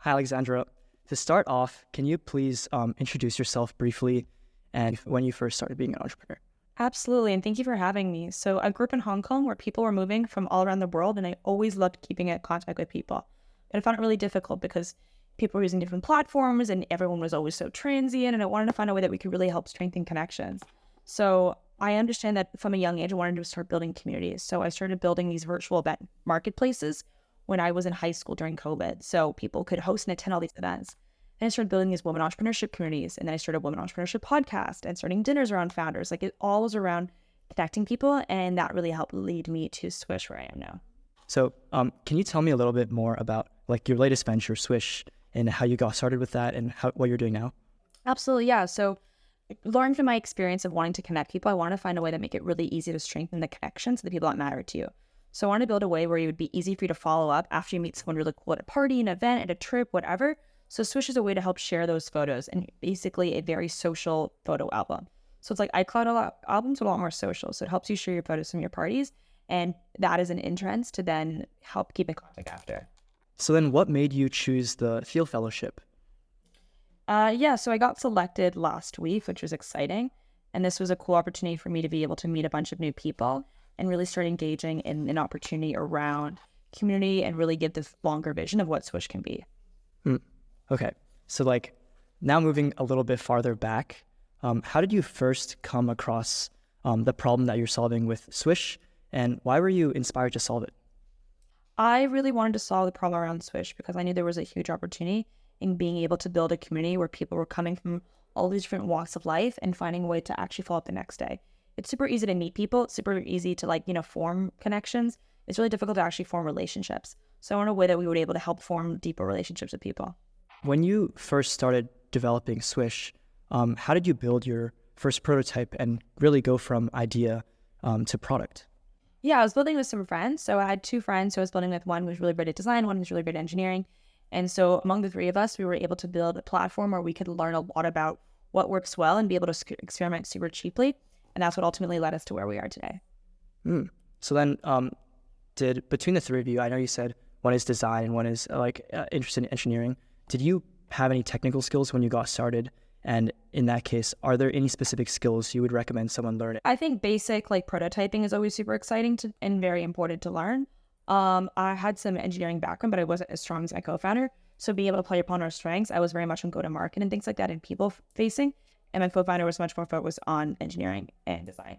Hi, Alexandra. To start off, can you please introduce yourself briefly and when you first started being an entrepreneur? Absolutely, and thank you for having me. So I grew up in Hong Kong where people were moving from all around the world, and I always loved keeping in contact with people. But I found it really difficult because people were using different platforms and everyone was always so transient, and I wanted to find a way that we could really help strengthen connections. So I understand that from a young age, I wanted to start building communities. So I started building these virtual event marketplaces when I was in high school during COVID. So people could host and attend all these events. And I started building these women entrepreneurship communities. And then I started a women entrepreneurship podcast and starting dinners around founders. Like it all was around connecting people. And that really helped lead me to Swish, where I am now. So can you tell me a little bit more about like your latest venture, Swish, and how you got started with that and what you're doing now? Absolutely, yeah. So learning from my experience of wanting to connect people, I wanted to find a way to make it really easy to strengthen the connections to the people that matter to you. So I want to build a way where it would be easy for you to follow up after you meet someone really cool at a party, an event, at a trip, whatever. So Swish is a way to help share those photos and basically a very social photo album. So it's like iCloud albums, a lot more social. So it helps you share your photos from your parties. And that is an entrance to then help keep in contact after. So then what made you choose the Thiel Fellowship? So I got selected last week, which was exciting. And this was a cool opportunity for me to be able to meet a bunch of new people and really start engaging in an opportunity around community and really give this longer vision of what Swish can be. Okay, so like now moving a little bit farther back, how did you first come across the problem that you're solving with Swish, and why were you inspired to solve it? I really wanted to solve the problem around Swish because I knew there was a huge opportunity in being able to build a community where people were coming from all these different walks of life and finding a way to actually follow up the next day. It's super easy to meet people. It's super easy to form connections. It's really difficult to actually form relationships. So I want a way that we were able to help form deeper relationships with people. When you first started developing Swish, how did you build your first prototype and really go from idea to product? Yeah, I was building with some friends. So I had two friends who I was building with. One was really great at design, one was really great at engineering. And so among the three of us, we were able to build a platform where we could learn a lot about what works well and be able to experiment super cheaply. And that's what ultimately led us to where we are today. So then between the three of you, I know you said one is design and one is interested in engineering. Did you have any technical skills when you got started? And in that case, are there any specific skills you would recommend someone learn? I think basic prototyping is always super exciting and very important to learn. I had some engineering background, but I wasn't as strong as my co-founder. So being able to play upon our strengths, I was very much on go-to-market and things like that and people facing. And my co-founder was much more focused on engineering and design.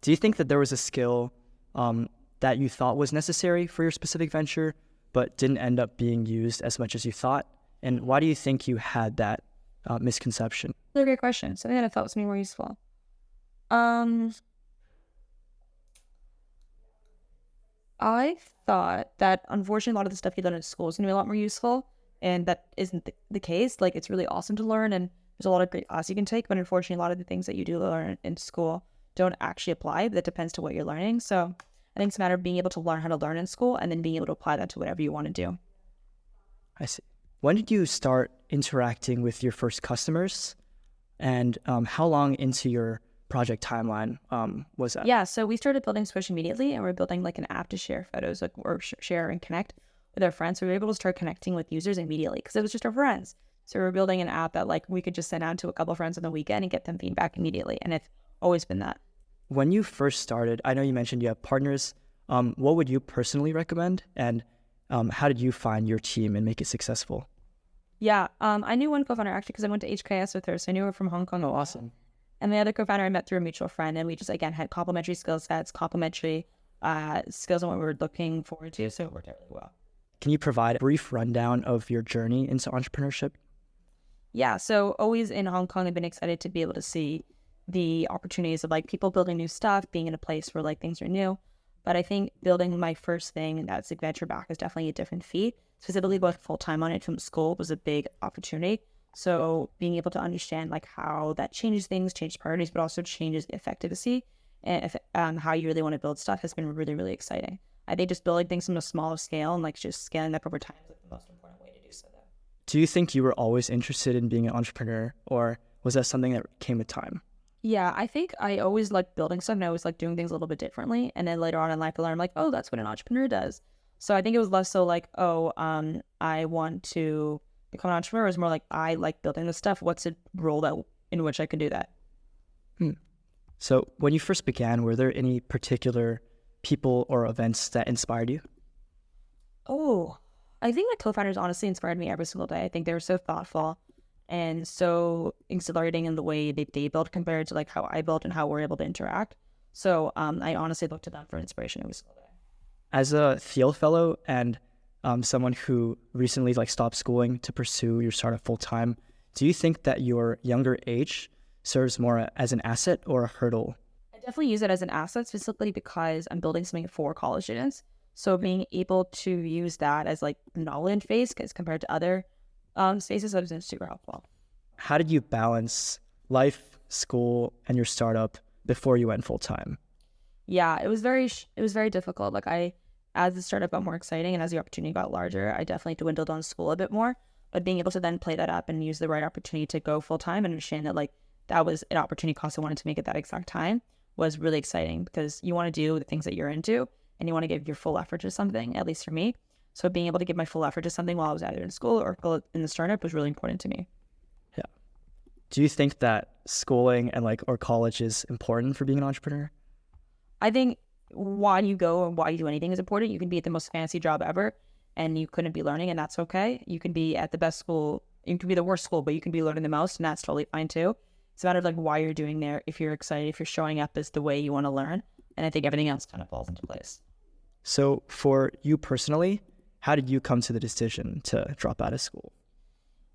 Do you think that there was a skill that you thought was necessary for your specific venture, but didn't end up being used as much as you thought? And why do you think you had that misconception? That's a great question. Something that I thought was more useful. I thought that unfortunately a lot of the stuff you learn in school is going to be a lot more useful, and that isn't the case. Like it's really awesome to learn, and there's a lot of great classes you can take, but unfortunately a lot of the things that you do learn in school don't actually apply. That depends to what you're learning. So I think it's a matter of being able to learn how to learn in school and then being able to apply that to whatever you want to do. I see. When did you start interacting with your first customers, and how long into your project timeline was that? Yeah, so we started building Swish immediately, and we're building an app to share photos or share and connect with our friends. So we were able to start connecting with users immediately because it was just our friends. So we were building an app that we could just send out to a couple of friends on the weekend and get them feedback immediately. And it's always been that. When you first started, I know you mentioned you have partners. What would you personally recommend? And how did you find your team and make it successful? Yeah, I knew one co-founder actually because I went to HKS with her. So I knew her from Hong Kong. Oh, awesome. And the other co-founder I met through a mutual friend. And we just, again, had complementary skill sets, complementary skills on what we were looking forward to. So it worked out really well. Can you provide a brief rundown of your journey into entrepreneurship? Yeah, so always in Hong Kong, I've been excited to be able to see the opportunities of people building new stuff, being in a place where things are new. But I think building my first thing that's venture back is definitely a different feat. Specifically going full-time on it from school was a big opportunity. So being able to understand how that changes things, changes priorities, but also changes effectiveness and how you really want to build stuff has been really, really exciting. I think just building things on a smaller scale and just scaling that over time is the most important way to do so. Do you think you were always interested in being an entrepreneur, or was that something that came with time? Yeah, I think I always liked building stuff and I always liked doing things a little bit differently. And then later on in life, I learned oh, that's what an entrepreneur does. So I think it was less so like, oh, I want to become an entrepreneur. It was more like, I like building this stuff. What's a role that in which I can do that? So when you first began, were there any particular people or events that inspired you? Oh, I think my co-founders honestly inspired me every single day. I think they were so thoughtful and so exhilarating in the way that they built compared to like how I built and how we're able to interact. So I honestly look to them for inspiration every single day. As a Thiel Fellow and someone who recently like stopped schooling to pursue your startup full time, do you think that your younger age serves more as an asset or a hurdle? I definitely use it as an asset specifically because I'm building something for college students. So being able to use that as like knowledge base as compared to other spaces has been super helpful. How did you balance life, school, and your startup before you went full time? Yeah, it was very difficult. Like as the startup got more exciting and as the opportunity got larger, I definitely dwindled on school a bit more. But being able to then play that up and use the right opportunity to go full time and understand that like that was an opportunity cost I wanted to make at that exact time was really exciting because you want to do the things that you're into and you want to give your full effort to something, at least for me. So being able to give my full effort to something while I was either in school or in the startup was really important to me. Yeah. Do you think that schooling and or college is important for being an entrepreneur? I think why you go and why you do anything is important. You can be at the most fancy job ever and you couldn't be learning, and that's okay. You can be at the best school, you can be the worst school, but you can be learning the most, and that's totally fine too. It's a matter of like why you're doing there, if you're excited, if you're showing up as the way you want to learn, and I think everything else kind of falls into place. So for you personally, how did you come to the decision to drop out of school?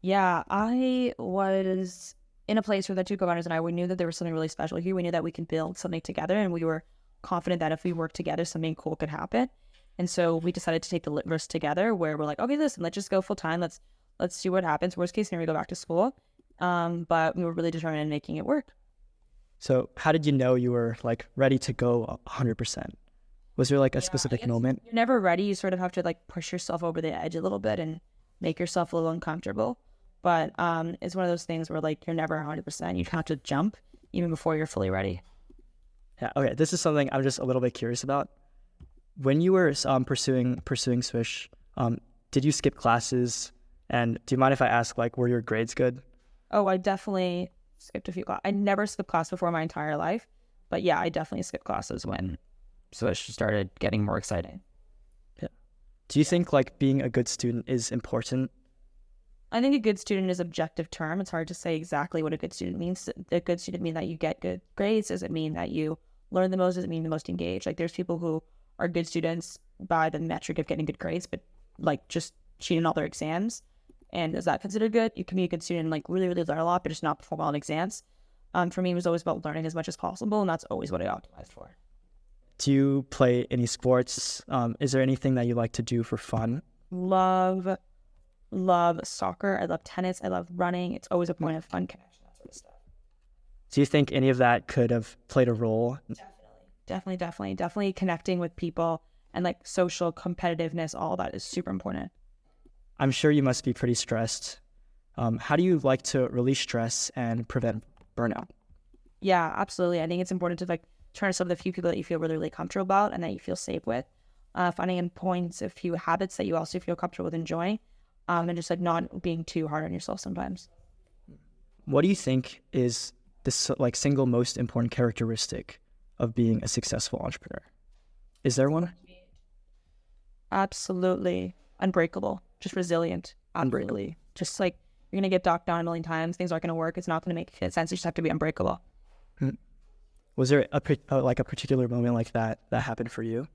Yeah, I was in a place where the two co-founders and I, we knew that there was something really special here. We knew that we could build something together, and we were confident that if we worked together, something cool could happen. And so we decided to take the risk together where we're like, okay, listen, let's just go full time. Let's see what happens. Worst case scenario, we go back to school. But we were really determined in making it work. So how did you know you were like ready to go 100%? Was there like a specific moment? You're never ready. You sort of have to like push yourself over the edge a little bit and make yourself a little uncomfortable. But it's one of those things where like you're never 100%. You have to jump even before you're fully ready. Yeah. Okay. This is something I'm just a little bit curious about. When you were pursuing Swish, did you skip classes? And do you mind if I ask, like, were your grades good? Oh, I definitely skipped a few classes. I never skipped class before my entire life. But yeah, I definitely skipped classes when Swish started getting more exciting. Yeah. Do you think like being a good student is important? I think a good student is an objective term. It's hard to say exactly what a good student means. A good student mean that you get good grades? Does it mean that you learn the most? Does it mean the most engaged? Like there's people who are good students by the metric of getting good grades, but like just cheating all their exams. And is that considered good? You can be a good student and like really, really learn a lot, but just not perform well in exams. For me, it was always about learning as much as possible, and that's always what I optimized for. Do you play any sports? Is there anything that you like to do for fun? Love soccer. I love tennis. I love running. It's always a point of fun connection, that sort of stuff. Do you think any of that could have played a role? Definitely connecting with people and like social competitiveness, all that is super important. I'm sure you must be pretty stressed. How do you like to release stress and prevent burnout? Yeah, absolutely. I think it's important to like turn to some of the few people that you feel really, really comfortable about and that you feel safe with. Finding in points a few habits that you also feel comfortable with enjoying, and just like not being too hard on yourself sometimes. What do you think is the like single most important characteristic of being a successful entrepreneur? Is there one? Absolutely. Unbreakable. Just resilient. Unbreakable. Just like you're going to get knocked down a million times. Things aren't going to work. It's not going to make sense. You just have to be unbreakable. Was there a particular moment like that happened for you?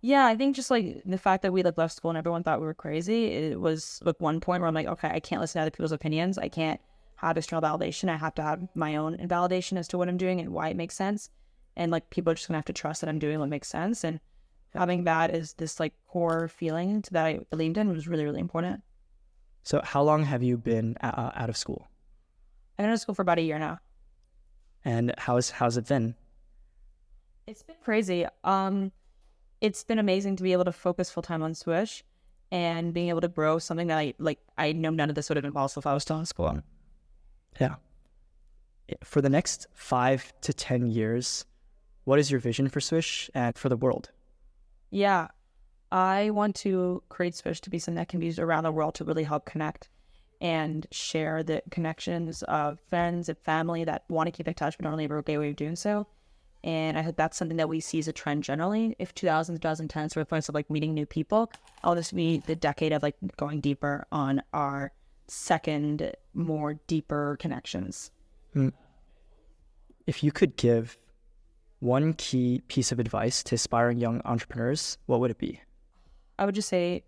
Yeah, I think just like the fact that we like left school and everyone thought we were crazy. It was like one point where I'm like, okay, I can't listen to other people's opinions. I can't have external validation. I have to have my own validation as to what I'm doing and why it makes sense. And like people are just gonna have to trust that I'm doing what makes sense. And having that as this like core feeling that I believed in was really, really important. So how long have you been out of school? I've been out of school for about a year now. And how's it been? It's been crazy. It's been amazing to be able to focus full time on Swish and being able to grow something that I know none of this would have been possible if I was still in school. Yeah. For the next 5 to 10 years, what is your vision for Swish and for the world? Yeah. I want to create Swish to be something that can be used around the world to really help connect and share the connections of friends and family that want to keep in touch but don't really have a great way of doing so. And I hope that's something that we see as a trend generally. If 2000s, 2010s were a place of like meeting new people, I'll just be the decade of like going deeper on our second, more deeper connections. If you could give one key piece of advice to aspiring young entrepreneurs, what would it be? I would just say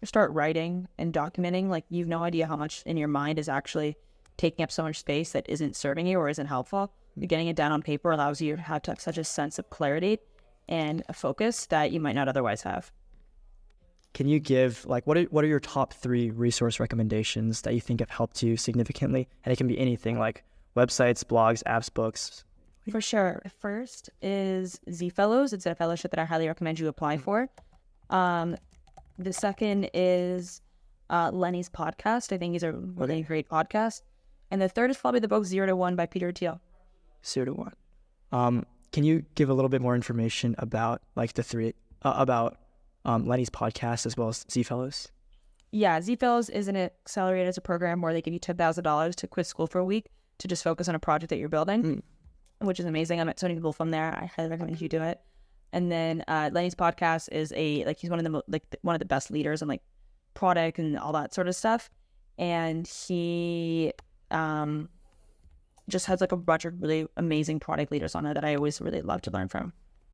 start writing and documenting. Like, you've no idea how much in your mind is actually taking up so much space that isn't serving you or isn't helpful. Getting it down on paper allows you to have such a sense of clarity and a focus that you might not otherwise have. Can you give, like, what are your top 3 resource recommendations that you think have helped you significantly? And it can be anything, like websites, blogs, apps, books. For sure. First is Z Fellows. It's a fellowship that I highly recommend you apply for. The second is Lenny's podcast. I think he's a really great podcast. And the third is probably the book 0 to 1 by Peter Thiel. 0 to 1. Can you give a little bit more information about like the 3 about Lenny's podcast as well as Z Fellows? Yeah, Z Fellows is an accelerator. It's a program where they give you $10,000 to quit school for a week to just focus on a project that you're building, which is amazing. I met so many people from there. I highly recommend you do it. And then Lenny's podcast is he's one of the best leaders in like product and all that sort of stuff. And he just has like a bunch of really amazing product leaders on it that I always really love to learn from.